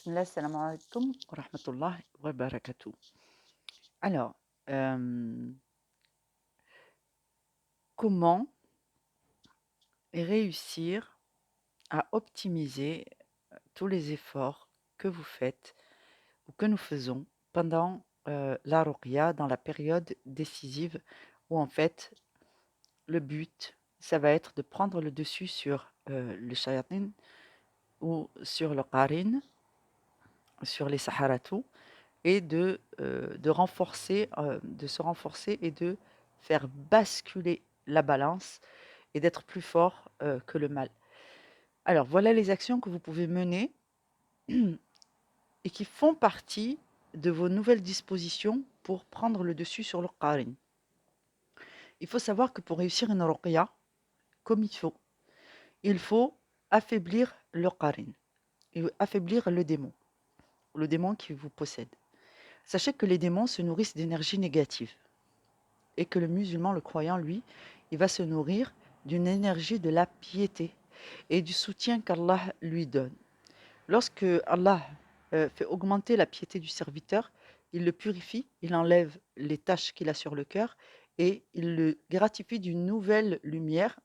Bismillah, salam alaikum wa rahmatullah wa barakatuh. Alors, euh, comment réussir à optimiser tous les efforts que vous faites ou que nous faisons pendant la ruqya, dans la période décisive où en fait le but, ça va être de prendre le dessus sur le shayatin ou sur le qarin, sur les saharatou, et de se renforcer et de faire basculer la balance et d'être plus fort que le mal. Alors voilà les actions que vous pouvez mener et qui font partie de vos nouvelles dispositions pour prendre le dessus sur le qarin. Il faut savoir que pour réussir une ruqya comme il faut affaiblir le qarin, et affaiblir le démon qui vous possède. Sachez que les démons se nourrissent d'énergie négative et que le musulman, le croyant, lui, il va se nourrir d'une énergie de la piété et du soutien qu'Allah lui donne. Lorsque Allah fait augmenter la piété du serviteur, il le purifie, il enlève les taches qu'il a sur le cœur et il le gratifie d'une nouvelle lumière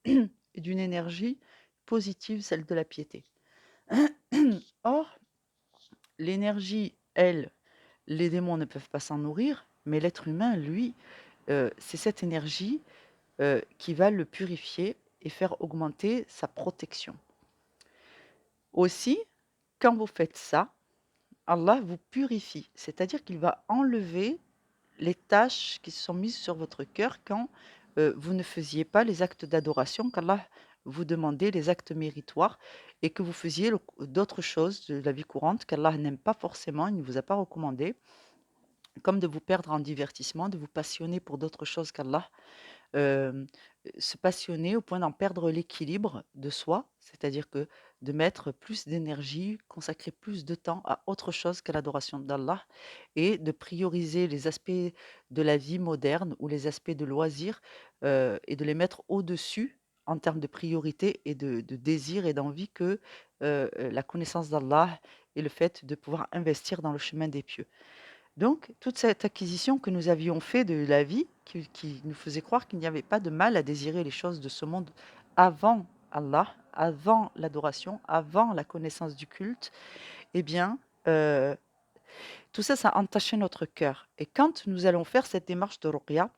et d'une énergie positive, celle de la piété. Or, l'énergie, elle, les démons ne peuvent pas s'en nourrir, mais l'être humain, lui, c'est cette énergie qui va le purifier et faire augmenter sa protection. Aussi, quand vous faites ça, Allah vous purifie, c'est-à-dire qu'il va enlever les taches qui se sont mises sur votre cœur quand vous ne faisiez pas les actes d'adoration qu'Allah vous demandait, les actes méritoires, et que vous faisiez d'autres choses de la vie courante qu'Allah n'aime pas forcément, il ne vous a pas recommandé, comme de vous perdre en divertissement, de vous passionner pour d'autres choses qu'Allah, hem, se passionner au point d'en perdre l'équilibre de soi, c'est-à-dire que de mettre plus d'énergie, consacrer plus de temps à autre chose qu'à l'adoration d'Allah et de prioriser les aspects de la vie moderne ou les aspects de loisirs, et de les mettre au-dessus en termes de priorité et de désir et d'envie que, la connaissance d'Allah et le fait de pouvoir investir dans le chemin des pieux. Donc, toute cette acquisition que nous avions fait de la vie, qui nous faisait croire qu'il n'y avait pas de mal à désirer les choses de ce monde avant Allah, avant l'adoration, avant la connaissance du culte, eh bien, tout ça, ça a entaché notre cœur. Et quand nous allons faire cette démarche de ruqya,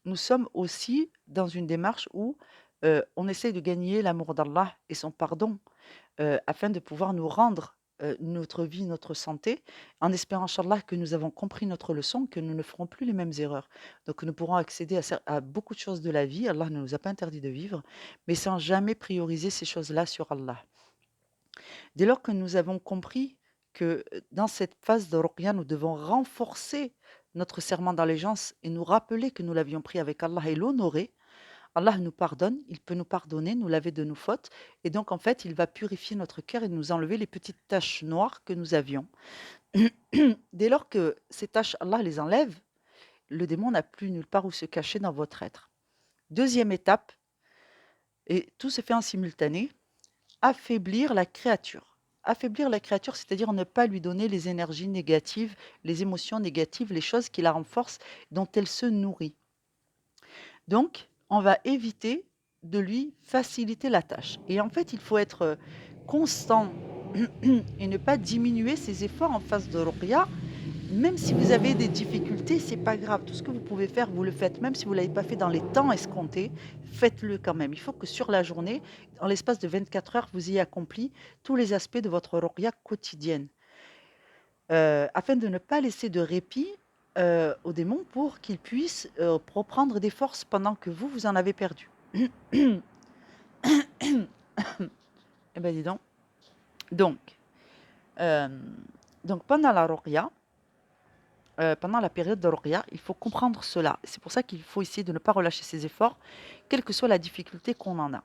nous sommes aussi dans une démarche où on essaie de gagner l'amour d'Allah et son pardon afin de pouvoir nous rendre, notre vie, notre santé, en espérant, inchallah, que nous avons compris notre leçon, que nous ne ferons plus les mêmes erreurs. Donc nous pourrons accéder à beaucoup de choses de la vie, Allah ne nous a pas interdit de vivre, mais sans jamais prioriser ces choses-là sur Allah. Dès lors que nous avons compris que, dans cette phase de ruqya, nous devons renforcer notre serment d'allégeance et nous rappeler que nous l'avions pris avec Allah et l'honorer, Allah nous pardonne, il peut nous pardonner, nous laver de nos fautes et donc en fait, il va purifier notre cœur et nous enlever les petites taches noires que nous avions. Dès lors que ces taches, Allah les enlève, le démon n'a plus nulle part où se cacher dans votre être. Deuxième étape, et tout se fait en simultané, affaiblir la créature. Affaiblir la créature, c'est-à-dire ne pas lui donner les énergies négatives, les émotions négatives, les choses qui la renforcent, dont elle se nourrit. Donc, on va éviter de lui faciliter la tâche. Et en fait, il faut être constant et ne pas diminuer ses efforts en face de ruqya. Même si vous avez des difficultés, c'est pas grave. Tout ce que vous pouvez faire, vous le faites. Même si vous ne l'avez pas fait dans les temps escomptés, faites-le quand même. Il faut que sur la journée, dans l'espace de 24 heures, vous ayez accompli tous les aspects de votre ruqya quotidienne. Afin de ne pas laisser de répit au démon pour qu'il puisse reprendre des forces pendant que vous, vous en avez perdu. Eh ben dis donc. Donc, euh, donc pendant la ruqya, pendant la période de ruqya, il faut comprendre cela. C'est pour ça qu'il faut essayer de ne pas relâcher ses efforts, quelle que soit la difficulté qu'on en a.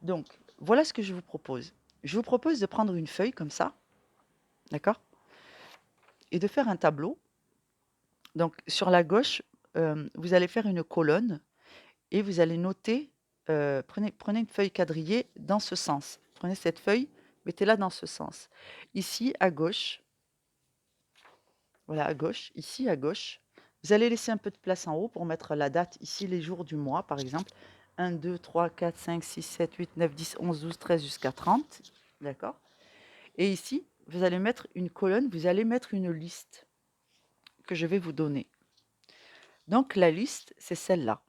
Donc, voilà ce que je vous propose. Je vous propose de prendre une feuille comme ça, d'accord? Et de faire un tableau. Donc, sur la gauche, vous allez faire une colonne et vous allez noter, prenez une feuille quadrillée dans ce sens. Prenez cette feuille Mettez-la dans ce sens. Ici, à gauche, voilà, à gauche, ici, à gauche, vous allez laisser un peu de place en haut pour mettre la date, ici, les jours du mois, par exemple. 1, 2, 3, 4, 5, 6, 7, 8, 9, 10, 11, 12, 13 jusqu'à 30. D'accord? Et ici, vous allez mettre une colonne, vous allez mettre une liste que je vais vous donner. Donc, la liste, c'est celle-là.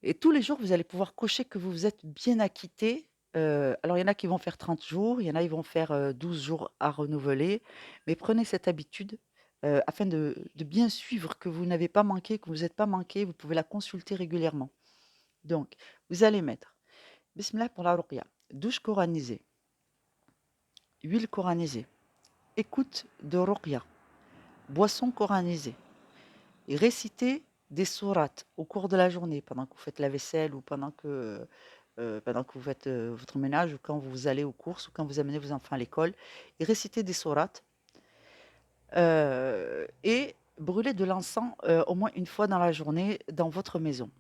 Et tous les jours, vous allez pouvoir cocher que vous vous êtes bien acquitté. Alors, il y en a qui vont faire 30 jours, il y en a qui vont faire 12 jours à renouveler. Mais prenez cette habitude afin de bien suivre que vous n'avez pas manqué, que vous n'êtes pas manqué. Vous pouvez la consulter régulièrement. Donc, vous allez mettre Bismillah pour la ruqya, douche coranisée, huile coranisée, écoute de ruqya, boisson coranisée, et réciter des sourates au cours de la journée, pendant que vous faites la vaisselle ou pendant que vous faites votre ménage ou quand vous allez aux courses ou quand vous amenez vos enfants à l'école, et réciter des sourates et brûler de l'encens au moins une fois dans la journée dans votre maison.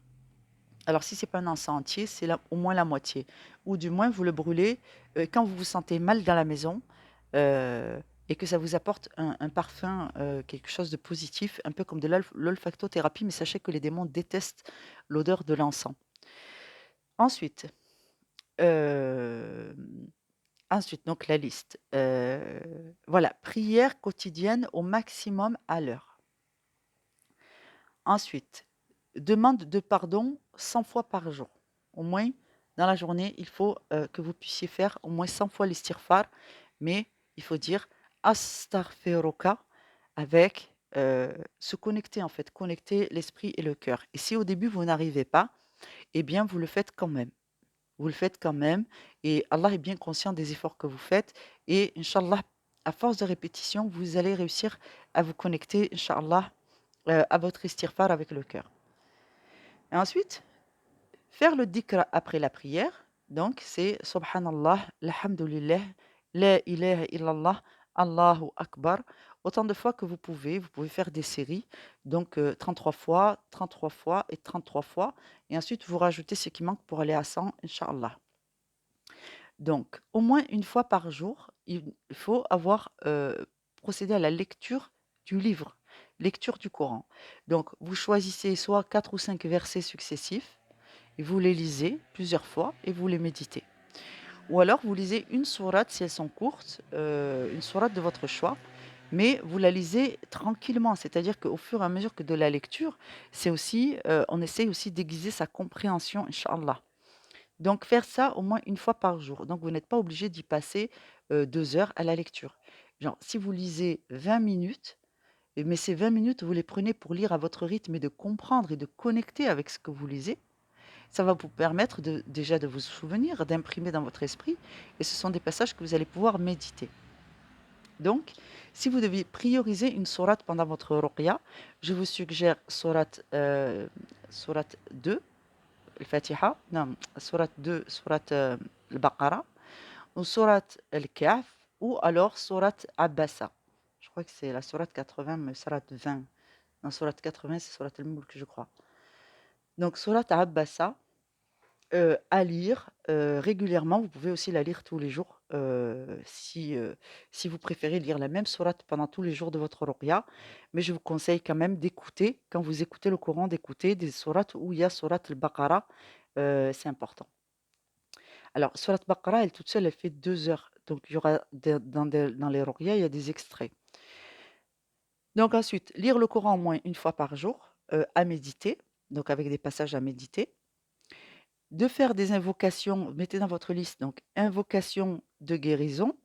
Alors si c'est pas un encens entier, c'est au moins la moitié. Ou du moins vous le brûlez quand vous vous sentez mal dans la maison euh, et que ça vous apporte un parfum, quelque chose de positif, un peu comme de l'olfactothérapie, mais sachez que les démons détestent l'odeur de l'encens. Ensuite, euh, ensuite, donc la liste. Voilà, prière quotidienne au maximum à l'heure. Ensuite, demande de pardon 100 fois par jour. Au moins, dans la journée, il faut que vous puissiez faire au moins 100 fois l'istighfar, mais il faut dire astaghfiruka avec se connecter en fait, connecter l'esprit et le cœur. Et si au début vous n'arrivez pas, eh bien vous le faites quand même. Vous le faites quand même et Allah est bien conscient des efforts que vous faites et Inch'Allah, à force de répétition, vous allez réussir à vous connecter, Inch'Allah, à votre istighfar avec le cœur. Et ensuite, faire le dhikr après la prière, donc c'est Subhanallah, Alhamdulillah, La ilaha illallah, Allahu Akbar, autant de fois que vous pouvez faire des séries, donc 33 fois, 33 fois et 33 fois, et ensuite vous rajoutez ce qui manque pour aller à 100, Inch'Allah. Donc, au moins une fois par jour, il faut avoir procédé à la lecture du livre, lecture du Coran. Donc, vous choisissez soit 4 ou 5 versets successifs, et vous les lisez plusieurs fois et vous les méditez. Ou alors, vous lisez une sourate si elles sont courtes, une sourate de votre choix, mais vous la lisez tranquillement. C'est-à-dire qu'au fur et à mesure que de la lecture, c'est aussi, on essaye aussi d'aiguiser sa compréhension, Inch'Allah. Donc faire ça au moins une fois par jour. Donc vous n'êtes pas obligé d'y passer 2 heures à la lecture. Genre, si vous lisez 20 minutes, mais ces 20 minutes, vous les prenez pour lire à votre rythme et de comprendre et de connecter avec ce que vous lisez, ça va vous permettre déjà de vous souvenir, d'imprimer dans votre esprit, et ce sont des passages que vous allez pouvoir méditer. Donc, si vous deviez prioriser une sourate pendant votre ruqya, je vous suggère sourate 2, الفاتحة non, sourate 2, sourate al-Baqarah, ou sourate al-Kahf, ou alors sourate Abasa. Je crois que c'est la sourate 80, mais sourate 20. Non, sourate 80, c'est sourate al-Mulk, je crois. Donc, sourate Abasa, à lire régulièrement. Vous pouvez aussi la lire tous les jours si vous préférez lire la même sourate pendant tous les jours de votre ruqya. Mais je vous conseille quand même d'écouter, quand vous écoutez le Coran, d'écouter des sourates où il y a sourate al-Baqarah. C'est important. Alors, sourate Baqarah, elle toute seule, elle fait 2 heures. Donc, il y aura dans les ruqya, il y a des extraits. Donc, ensuite, lire le Coran au moins une fois par jour, à méditer, donc avec des passages à méditer. De faire des invocations, mettez dans votre liste, donc invocations de guérison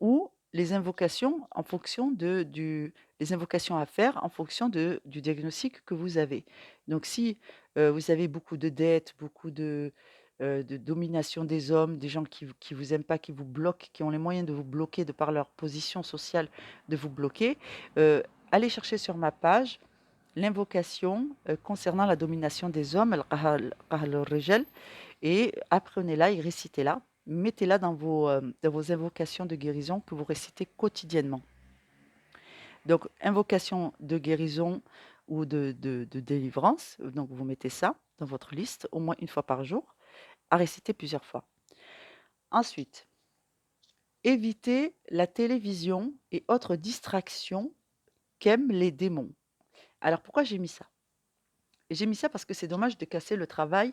ou les invocations en fonction les invocations à faire en fonction du diagnostic que vous avez. Donc si vous avez beaucoup de dettes, beaucoup de domination des hommes, des gens qui vous aiment pas, qui vous bloquent, qui ont les moyens de vous bloquer de par leur position sociale, de vous bloquer, euh, allez chercher sur ma page l'invocation concernant la domination des hommes, al-qahr al-rijal, et apprenez-la et récitez-la. Mettez-la dans vos invocations de guérison que vous récitez quotidiennement. Donc, invocation de guérison ou de délivrance, donc vous mettez ça dans votre liste au moins une fois par jour, à réciter plusieurs fois. Ensuite, Évitez la télévision et autres distractions qu'aiment les démons. Alors pourquoi j'ai mis ça? J'ai mis ça parce que c'est dommage de casser le travail,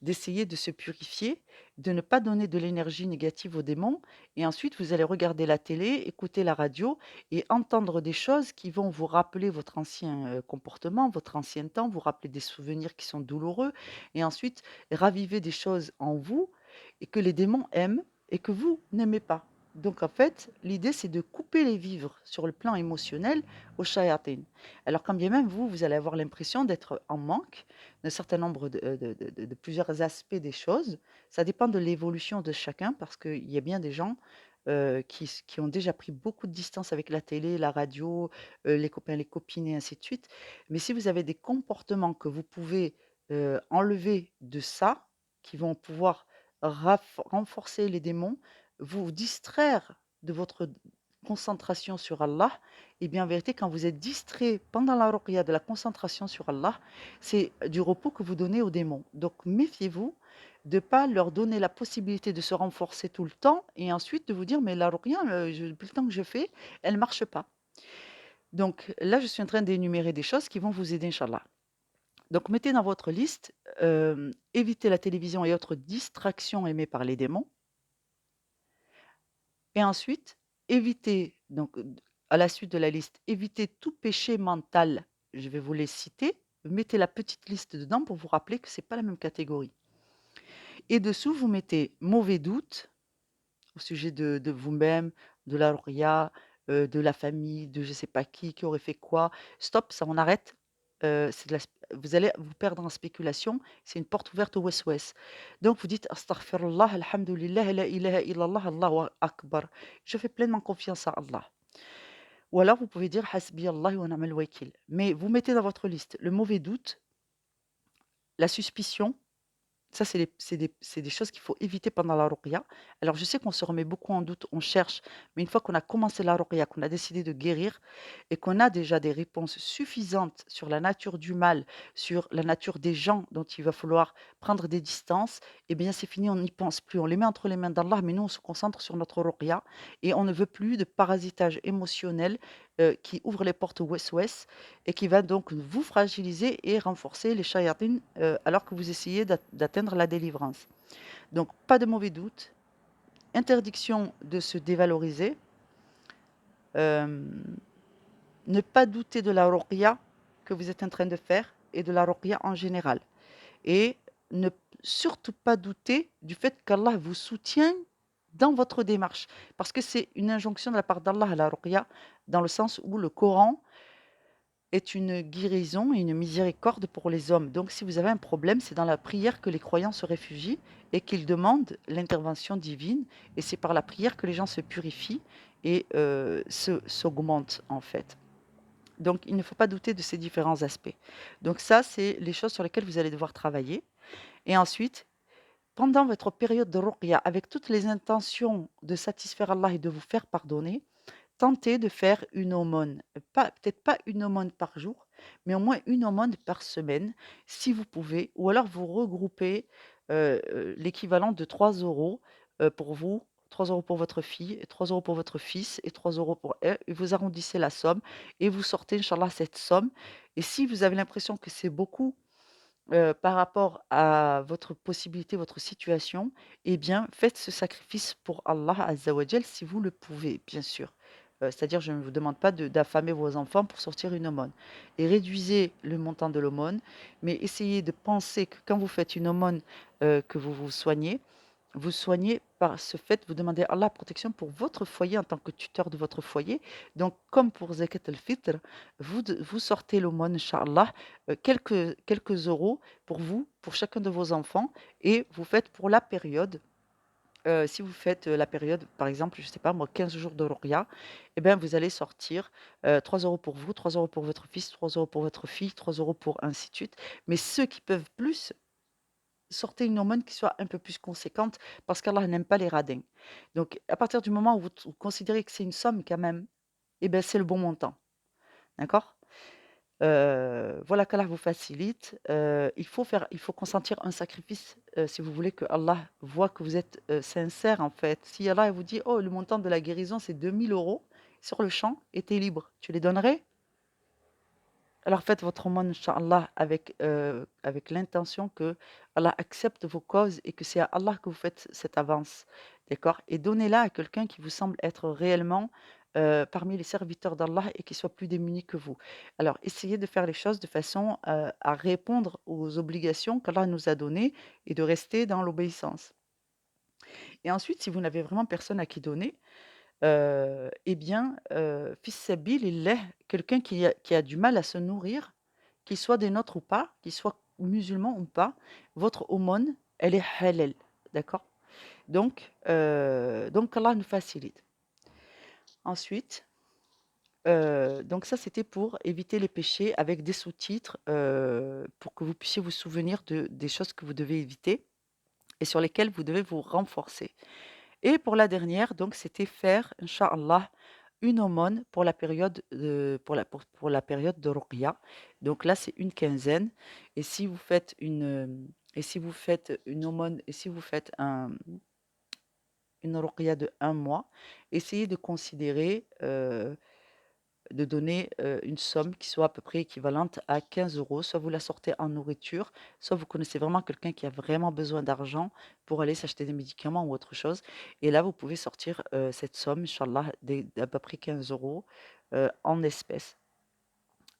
d'essayer de se purifier, de ne pas donner de l'énergie négative aux démons et ensuite vous allez regarder la télé, écouter la radio et entendre des choses qui vont vous rappeler votre ancien, comportement, votre ancien temps, vous rappeler des souvenirs qui sont douloureux et ensuite raviver des choses en vous et que les démons aiment et que vous n'aimez pas. Donc en fait, l'idée c'est de couper les vivres sur le plan émotionnel aux shayatin. Alors quand bien même vous allez avoir l'impression d'être en manque d'un certain nombre de plusieurs aspects des choses. Ça dépend de l'évolution de chacun parce qu'il y a bien des gens, qui ont déjà pris beaucoup de distance avec la télé, la radio, les copains, les copines et ainsi de suite. Mais si vous avez des comportements que vous pouvez, enlever de ça, qui vont pouvoir renforcer les démons, vous distraire de votre concentration sur Allah, et bien, en vérité, quand vous êtes distrait pendant la ruqya de la concentration sur Allah, c'est du repos que vous donnez aux démons. Donc, méfiez-vous de ne pas leur donner la possibilité de se renforcer tout le temps et ensuite de vous dire, mais la ruqya, depuis le temps que je fais, elle ne marche pas. Donc, là, je suis en train d'énumérer des choses qui vont vous aider, Inch'Allah. Donc, mettez dans votre liste, évitez la télévision et autres distractions aimées par les démons. Et ensuite, évitez, donc à la suite de la liste, évitez tout péché mental. Je vais vous les citer. Mettez la petite liste dedans pour vous rappeler que ce n'est pas la même catégorie. Et dessous, vous mettez mauvais doute au sujet de vous-même, de la ruqya, de la famille, de je ne sais pas qui aurait fait quoi. Stop, ça on arrête. C'est de la vous allez vous perdre en spéculation, c'est une porte ouverte au wes-wes. Donc vous dites: «Astaghfirullah, alhamdulillah, la ilaha illallah, Allahu akbar». Je fais pleinement confiance à Allah. Ou alors vous pouvez dire: «Hasbi Allah wa ni'mal wakil». Mais vous mettez dans votre liste le mauvais doute, la suspicion. Ça, c'est des choses qu'il faut éviter pendant la ruqya. Alors je sais qu'on se remet beaucoup en doute, on cherche, mais une fois qu'on a commencé la ruqya, qu'on a décidé de guérir et qu'on a déjà des réponses suffisantes sur la nature du mal, sur la nature des gens dont il va falloir prendre des distances, eh bien c'est fini, on n'y pense plus. On les met entre les mains d'Allah, mais nous on se concentre sur notre ruqya et on ne veut plus de parasitage émotionnel, qui ouvre les portes au wes-wes et qui va donc vous fragiliser et renforcer les shayatines, alors que vous essayez d'atteindre la délivrance. Donc pas de mauvais doute, interdiction de se dévaloriser, hem, ne pas douter de la ruqya que vous êtes en train de faire et de la ruqya en général et ne surtout pas douter du fait qu'Allah vous soutient dans votre démarche. Parce que c'est une injonction de la part d'Allah à la ruqya, dans le sens où le Coran est une guérison et une miséricorde pour les hommes. Donc si vous avez un problème, c'est dans la prière que les croyants se réfugient et qu'ils demandent l'intervention divine. Et c'est par la prière que les gens se purifient et s'augmentent en fait. Donc il ne faut pas douter de ces différents aspects. Donc ça, c'est les choses sur lesquelles vous allez devoir travailler. Et ensuite, pendant votre période de ruqya, avec toutes les intentions de satisfaire Allah et de vous faire pardonner, tentez de faire une aumône, peut-être pas une aumône par jour, mais au moins une aumône par semaine, si vous pouvez, ou alors vous regroupez, l'équivalent de 3 € pour vous, 3 € pour votre fille et 3 € pour votre fils et 3 € pour elle et vous arrondissez la somme et vous sortez inchallah cette somme et si vous avez l'impression que c'est beaucoup, par rapport à votre possibilité, votre situation, eh bien, faites ce sacrifice pour Allah Azza wa Jal si vous le pouvez, bien sûr. C'est-à-dire, je ne vous demande pas d'affamer vos enfants pour sortir une aumône et réduisez le montant de l'aumône, mais essayez de penser que quand vous faites une aumône, que vous vous soignez par ce fait, vous demandez à Allah la protection pour votre foyer en tant que tuteur de votre foyer. Donc, comme pour Zakat al-Fitr, vous sortez l'aumône, Inch'Allah, quelques euros pour vous, pour chacun de vos enfants, et vous faites pour la période. Si vous faites la période, par exemple, je ne sais pas moi, 15 jours de Ruqya, eh bien, vous allez sortir 3 € pour vous, 3 € pour votre fils, 3 € pour votre fille, 3 € pour ainsi de suite. Mais ceux qui peuvent plus, sortez une aumône qui soit un peu plus conséquente parce qu'Allah n'aime pas les radins. Donc à partir du moment où vous considérez que c'est une somme quand même, eh ben, c'est le bon montant, d'accord? Voilà qu'Allah vous facilite. Il faut consentir un sacrifice, si vous voulez que Allah voit que vous êtes, sincère, en fait. Si Allah, il vous dit: «Oh, le montant de la guérison, c'est 2 000 € sur le champ et tu es libre», tu les donnerais? Alors faites votre aumône, inch'Allah, avec l'intention que Allah accepte vos causes et que c'est à Allah que vous faites cette avance, d'accord? Et donnez-la à quelqu'un qui vous semble être réellement, parmi les serviteurs d'Allah et qui soit plus démuni que vous. Alors essayez de faire les choses de façon, à répondre aux obligations qu'Allah nous a données et de rester dans l'obéissance. Et ensuite, si vous n'avez vraiment personne à qui donner, eh bien, fis sabilillah, quelqu'un qui a du mal à se nourrir, qu'il soit des nôtres ou pas, qu'il soit musulman ou pas, votre aumône, elle est halal, d'accord? Donc Allah nous facilite. Ensuite, donc ça, c'était pour éviter les péchés avec des sous-titres, pour que vous puissiez vous souvenir des choses que vous devez éviter et sur lesquelles vous devez vous renforcer. Et pour la dernière, donc c'était faire, inch'Allah, une aumône pour la période de pour la période de ruqya. Donc là, c'est une quinzaine et si vous faites et si vous faites une aumône et si vous faites une ruqya de 1 mois, essayez de considérer, de donner, une somme qui soit à peu près équivalente à 15 €. Soit vous la sortez en nourriture, soit vous connaissez vraiment quelqu'un qui a vraiment besoin d'argent pour aller s'acheter des médicaments ou autre chose et là, vous pouvez sortir, cette somme, inch'Allah, d'à peu près 15 €, en espèces.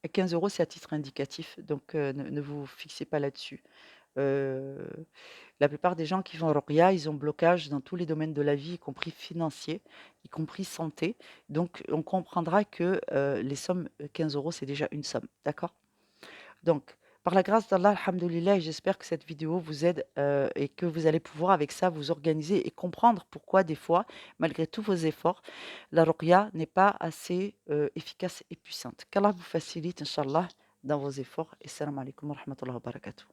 Et 15 €, c'est à titre indicatif, donc ne vous fixez pas là-dessus. Heu, la plupart des gens qui font ruqya, ils ont blocage dans tous les domaines de la vie, y compris financier, y compris santé. Donc on comprendra que, les sommes, 15 €, c'est déjà une somme, d'accord? Donc par la grâce d'Allah, alhamdoulilah, j'espère que cette vidéo vous aide, et que vous allez pouvoir avec ça vous organiser et comprendre pourquoi des fois, malgré tous vos efforts, la ruqya n'est pas assez, efficace et puissante. Qu'Allah vous facilite, inch'Allah, dans vos efforts et salam alaikum wa rahmatullahi wa barakatuh.